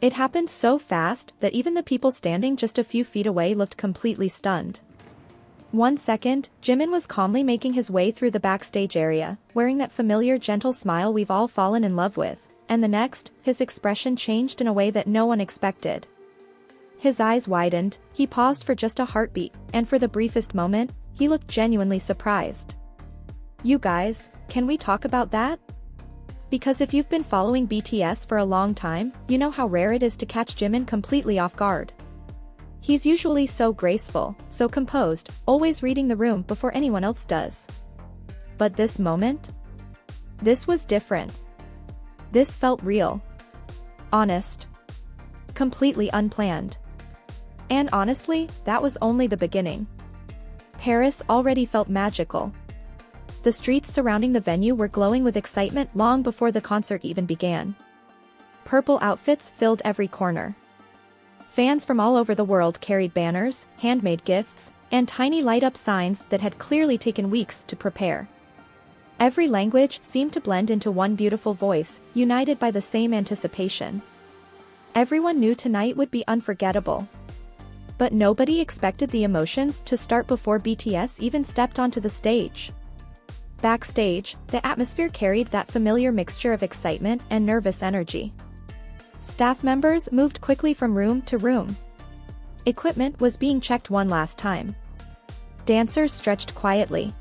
It happened so fast that even the people standing just a few feet away looked completely stunned. 1 second, Jimin was calmly making his way through the backstage area, wearing that familiar gentle smile we've all fallen in love with, and the next, his expression changed in a way that no one expected. His eyes widened, he paused for just a heartbeat, and for the briefest moment, he looked genuinely surprised. "You guys, can we talk about that?" Because if you've been following BTS for a long time, you know how rare it is to catch Jimin completely off guard. He's usually so graceful, so composed, always reading the room before anyone else does. But this moment? This was different. This felt real. Honest. Completely unplanned. And honestly, that was only the beginning. Paris already felt magical. The streets surrounding the venue were glowing with excitement long before the concert even began. Purple outfits filled every corner. Fans from all over the world carried banners, handmade gifts, and tiny light-up signs that had clearly taken weeks to prepare. Every language seemed to blend into one beautiful voice, united by the same anticipation. Everyone knew tonight would be unforgettable. But nobody expected the emotions to start before BTS even stepped onto the stage. Backstage, the atmosphere carried that familiar mixture of excitement and nervous energy. Staff members moved quickly from room to room. Equipment was being checked one last time. Dancers stretched quietly.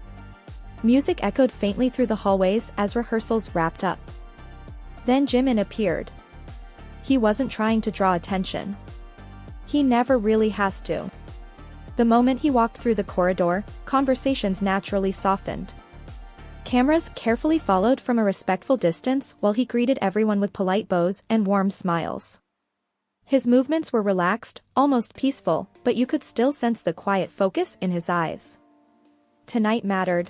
Music echoed faintly through the hallways as rehearsals wrapped up. Then Jimin appeared. He wasn't trying to draw attention. He never really has to. The moment he walked through the corridor, conversations naturally softened. Cameras carefully followed from a respectful distance while he greeted everyone with polite bows and warm smiles. His movements were relaxed, almost peaceful, but you could still sense the quiet focus in his eyes. Tonight mattered.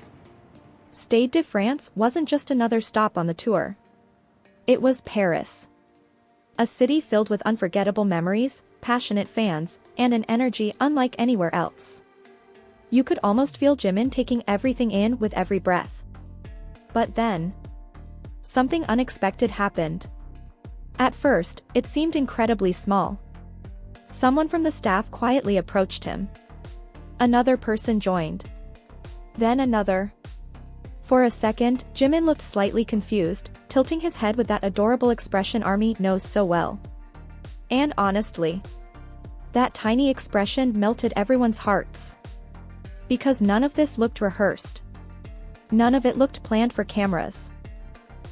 Stade de France wasn't just another stop on the tour. It was Paris. A city filled with unforgettable memories, passionate fans, and an energy unlike anywhere else. You could almost feel Jimin taking everything in with every breath. But then, something unexpected happened. At first, it seemed incredibly small. Someone from the staff quietly approached him. Another person joined. Then another. For a second, Jimin looked slightly confused, tilting his head with that adorable expression Army knows so well. And honestly, that tiny expression melted everyone's hearts. Because none of this looked rehearsed. None of it looked planned for cameras.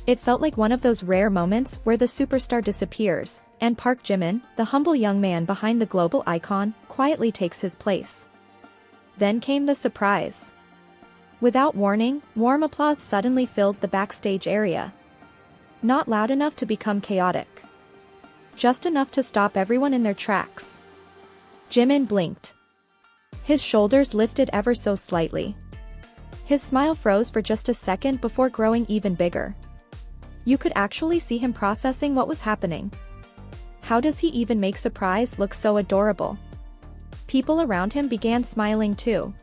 It felt like one of those rare moments where the superstar disappears, and Park Jimin, the humble young man behind the global icon, quietly takes his place. Then came the surprise. Without warning, warm applause suddenly filled the backstage area. Not loud enough to become chaotic. Just enough to stop everyone in their tracks. Jimin blinked. His shoulders lifted ever so slightly. His smile froze for just a second before growing even bigger. You could actually see him processing what was happening. How does he even make surprise look so adorable? People around him began smiling too.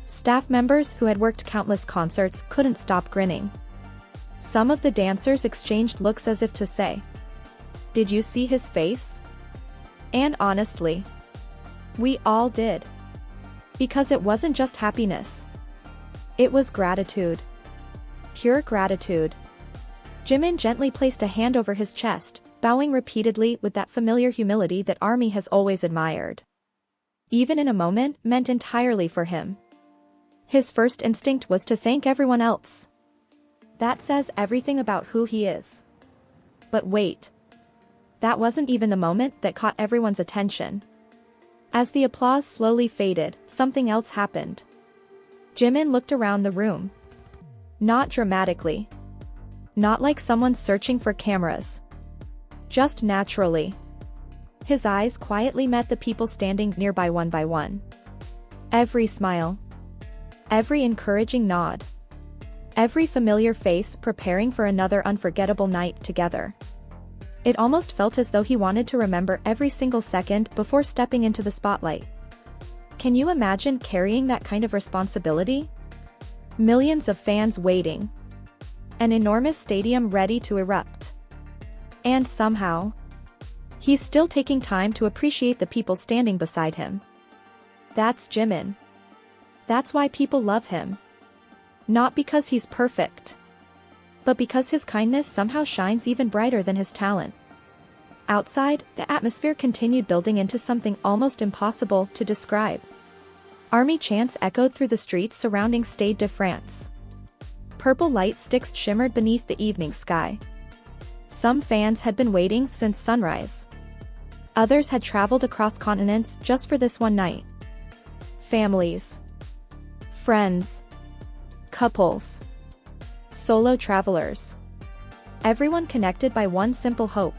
Staff members who had worked countless concerts couldn't stop grinning. Some of the dancers exchanged looks as if to say, "Did you see his face?" And honestly, we all did. Because it wasn't just happiness. It was gratitude. Pure gratitude. Jimin gently placed a hand over his chest, bowing repeatedly with that familiar humility that Army has always admired. Even in a moment meant entirely for him. His first instinct was to thank everyone else. That says everything about who he is. But wait. That wasn't even the moment that caught everyone's attention. As the applause slowly faded, something else happened. Jimin looked around the room. Not dramatically. Not like someone searching for cameras. Just naturally. His eyes quietly met the people standing nearby one by one. Every smile. Every encouraging nod. Every familiar face preparing for another unforgettable night together. It almost felt as though he wanted to remember every single second before stepping into the spotlight. Can you imagine carrying that kind of responsibility? Millions of fans waiting. An enormous stadium ready to erupt. And somehow, He's still taking time to appreciate the people standing beside him. That's Jimin. That's why people love him. Not because he's perfect, but because his kindness somehow shines even brighter than his talent. Outside, the atmosphere continued building into something almost impossible to describe. Army chants echoed through the streets surrounding Stade de France. Purple light sticks shimmered beneath the evening sky. Some fans had been waiting since sunrise. Others had traveled across continents just for this one night. Families, friends, couples, solo travelers. Everyone connected by one simple hope.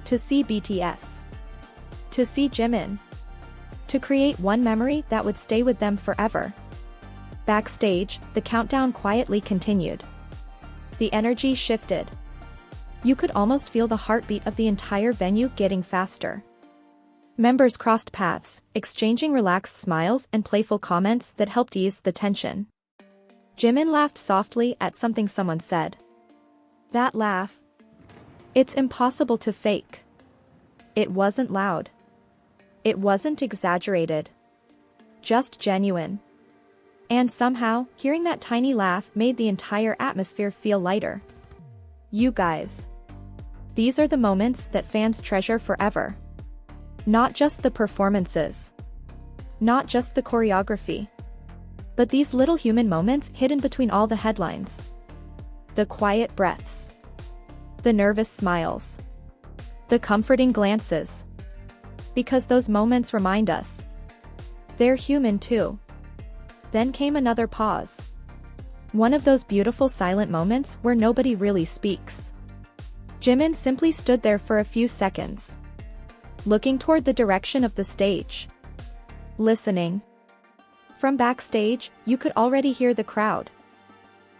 To see BTS. To see Jimin. To create one memory that would stay with them forever. Backstage, the countdown quietly continued. The energy shifted. You could almost feel the heartbeat of the entire venue getting faster. Members crossed paths, exchanging relaxed smiles and playful comments that helped ease the tension. Jimin laughed softly at something someone said. That laugh. It's impossible to fake. It wasn't loud. It wasn't exaggerated. Just genuine. And somehow, hearing that tiny laugh made the entire atmosphere feel lighter. You guys. These are the moments that fans treasure forever. Not just the performances. Not just the choreography. But these little human moments hidden between all the headlines. The quiet breaths. The nervous smiles. The comforting glances. Because those moments remind us. They're human too. Then came another pause. One of those beautiful silent moments where nobody really speaks. Jimin simply stood there for a few seconds. Looking toward the direction of the stage. Listening. From backstage, you could already hear the crowd.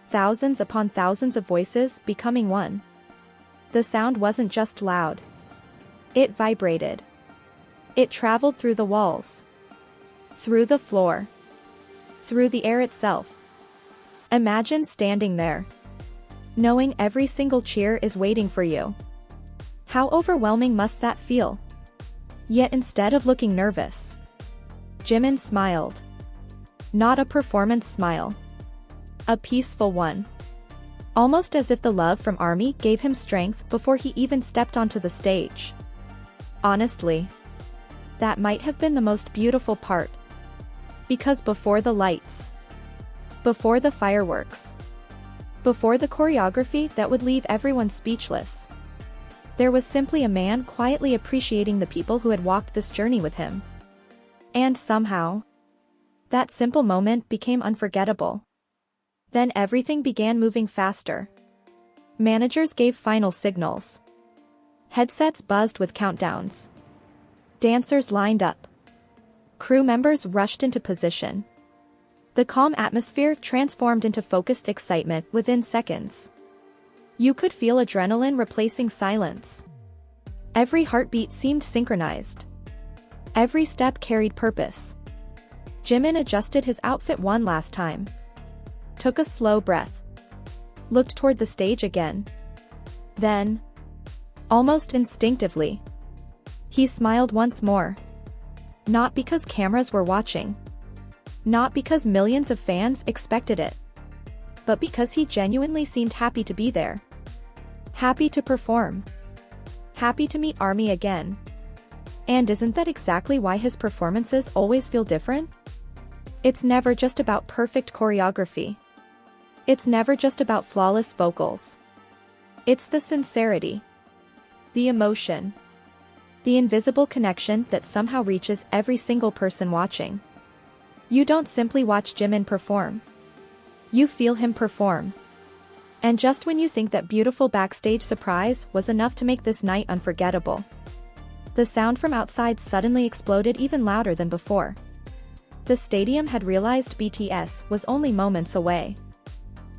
Thousands upon thousands of voices becoming one. The sound wasn't just loud. It vibrated. It traveled through the walls. Through the floor. Through the air itself. Imagine standing there. Knowing every single cheer is waiting for you. How overwhelming must that feel? Yet instead of looking nervous, Jimin smiled. Not a performance smile. A peaceful one. Almost as if the love from ARMY gave him strength before he even stepped onto the stage. Honestly, that might have been the most beautiful part. Because before the lights, before the fireworks, before the choreography that would leave everyone speechless, there was simply a man quietly appreciating the people who had walked this journey with him. And somehow, that simple moment became unforgettable. Then everything began moving faster. Managers gave final signals. Headsets buzzed with countdowns. Dancers lined up. Crew members rushed into position. The calm atmosphere transformed into focused excitement within seconds. You could feel adrenaline replacing silence. Every heartbeat seemed synchronized. Every step carried purpose. Jimin adjusted his outfit one last time. Took a slow breath. Looked toward the stage again. Then, almost instinctively, he smiled once more. Not because cameras were watching. Not because millions of fans expected it. But because he genuinely seemed happy to be there. Happy to perform. Happy to meet ARMY again. And isn't that exactly why his performances always feel different? It's never just about perfect choreography. It's never just about flawless vocals. It's the sincerity. The emotion. The invisible connection that somehow reaches every single person watching. You don't simply watch Jimin perform. You feel him perform. And just when you think that beautiful backstage surprise was enough to make this night unforgettable, the sound from outside suddenly exploded even louder than before. The stadium had realized BTS was only moments away.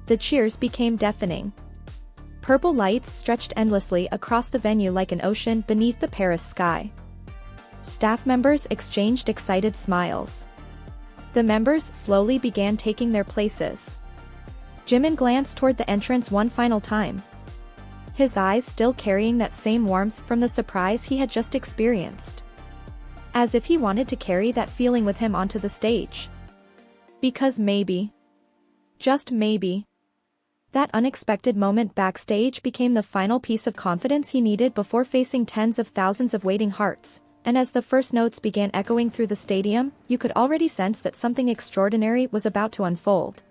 The cheers became deafening. Purple lights stretched endlessly across the venue like an ocean beneath the Paris sky. Staff members exchanged excited smiles. The members slowly began taking their places. Jimin glanced toward the entrance one final time. his eyes still carrying that same warmth from the surprise he had just experienced. As if he wanted to carry that feeling with him onto the stage. Because maybe, just maybe, that unexpected moment backstage became the final piece of confidence he needed before facing tens of thousands of waiting hearts, and as the first notes began echoing through the stadium, you could already sense that something extraordinary was about to unfold.